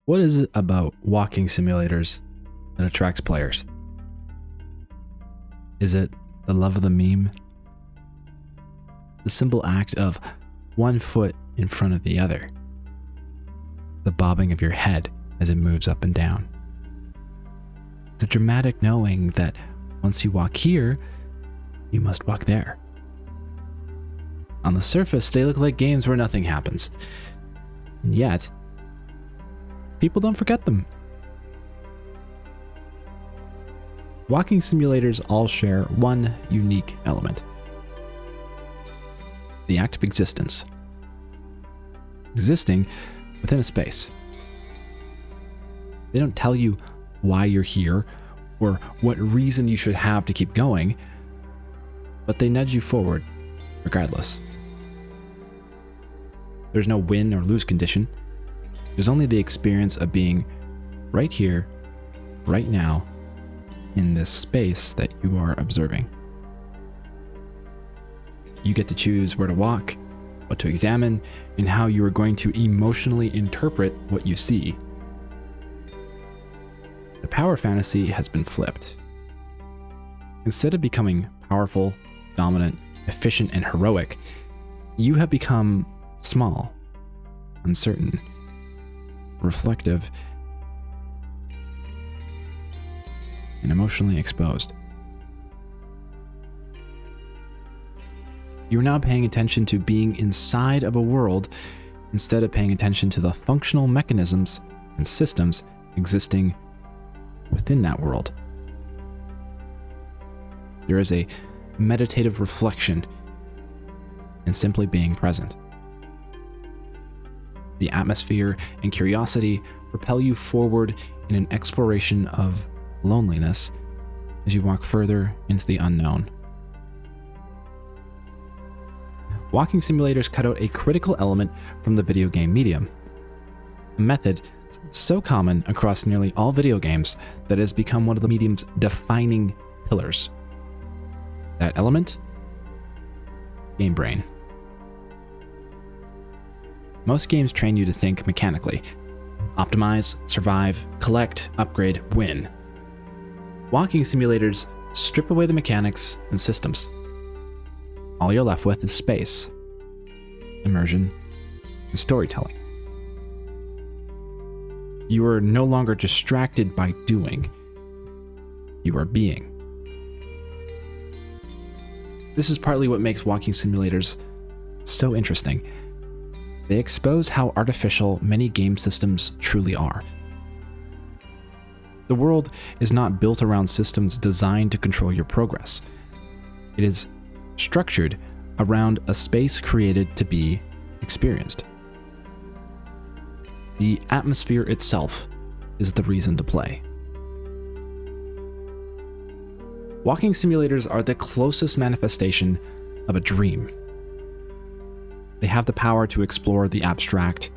What is it about walking simulators that attracts players? Is it the love of the meme? The simple act of one foot in front of the other? The bobbing of your head as it moves up and down? The dramatic knowing that once you walk here, you must walk there. On the surface, they look like games where nothing happens. And yet, people don't forget them. Walking simulators all share one unique element: the act of existence. Existing within a space. They don't tell you why you're here or what reason you should have to keep going, but they nudge you forward regardless. There's no win or lose condition. There's only the experience of being right here, right now, in this space that you are observing. You get to choose where to walk, what to examine, and how you are going to emotionally interpret what you see. The power fantasy has been flipped. Instead of becoming powerful, dominant, efficient, and heroic, you have become small, uncertain, reflective, and emotionally exposed. You're now paying attention to being inside of a world instead of paying attention to the functional mechanisms and systems existing within that world. There is a meditative reflection in simply being present. The atmosphere and curiosity propel you forward in an exploration of loneliness as you walk further into the unknown. Walking simulators cut out a critical element from the video game medium, a method so common across nearly all video games that it has become one of the medium's defining pillars. That element? Game brain. Most games train you to think mechanically. Optimize, survive, collect, upgrade, win. Walking simulators strip away the mechanics and systems. All you're left with is space, immersion, and storytelling. You are no longer distracted by doing. You are being. This is partly what makes walking simulators so interesting. They expose how artificial many game systems truly are. The world is not built around systems designed to control your progress. It is structured around a space created to be experienced. The atmosphere itself is the reason to play. Walking simulators are the closest manifestation of a dream. They have the power to explore the abstract,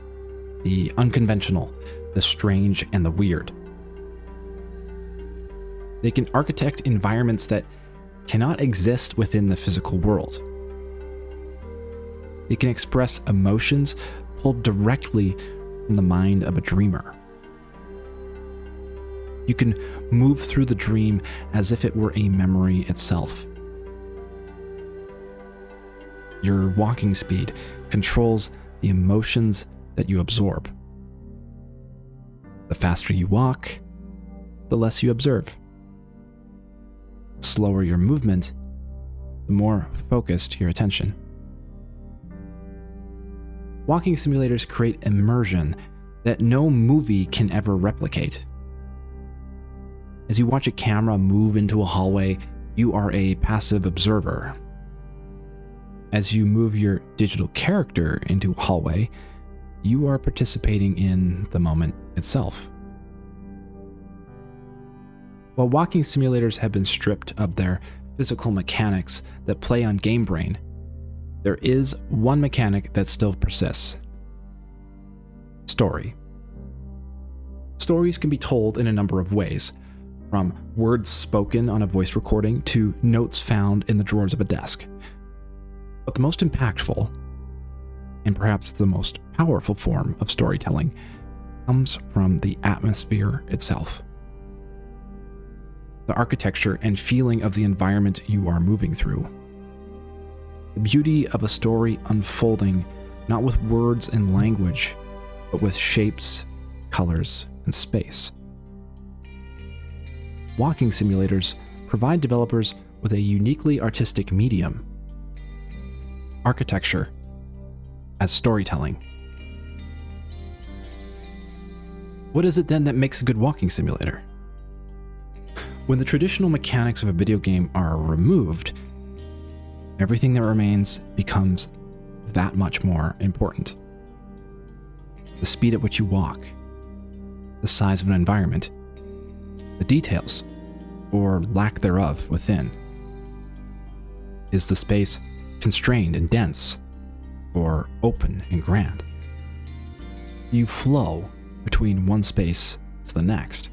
the unconventional, the strange, and the weird. They can architect environments that cannot exist within the physical world. They can express emotions pulled directly from the mind of a dreamer. You can move through the dream as if it were a memory itself. Your walking speed controls the emotions that you absorb. The faster you walk, the less you observe. The slower your movement, the more focused your attention. Walking simulators create immersion that no movie can ever replicate. As you watch a camera move into a hallway, you are a passive observer. As you move your digital character into a hallway, you are participating in the moment itself. While walking simulators have been stripped of their physical mechanics that play on game brain, there is one mechanic that still persists: story. Stories can be told in a number of ways, from words spoken on a voice recording to notes found in the drawers of a desk. But the most impactful, and perhaps the most powerful form of storytelling, comes from the atmosphere itself. The architecture and feeling of the environment you are moving through. The beauty of a story unfolding not with words and language, but with shapes, colors, and space. Walking simulators provide developers with a uniquely artistic medium: architecture as storytelling. What is it then that makes a good walking simulator? When the traditional mechanics of a video game are removed, everything that remains becomes that much more important. The speed at which you walk, the size of an environment, the details, or lack thereof, within. Is the space constrained and dense, or open and grand? Do you flow between one space to the next?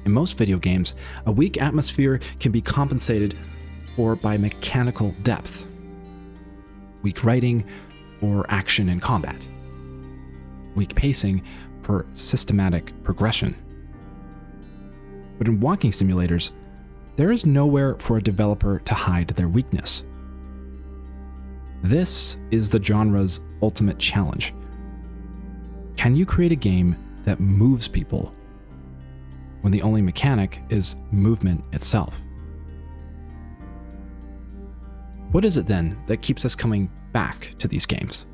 In most video games, a weak atmosphere can be compensated for by mechanical depth, weak writing, or action in combat, weak pacing for systematic progression. But in walking simulators, there is nowhere for a developer to hide their weakness. This is the genre's ultimate challenge. Can you create a game that moves people when the only mechanic is movement itself? What is it then that keeps us coming back to these games?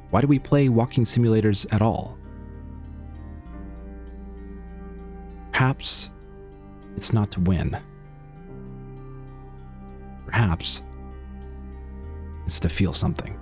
Why do we play walking simulators at all? Perhaps it's not to win. Perhaps it's to feel something.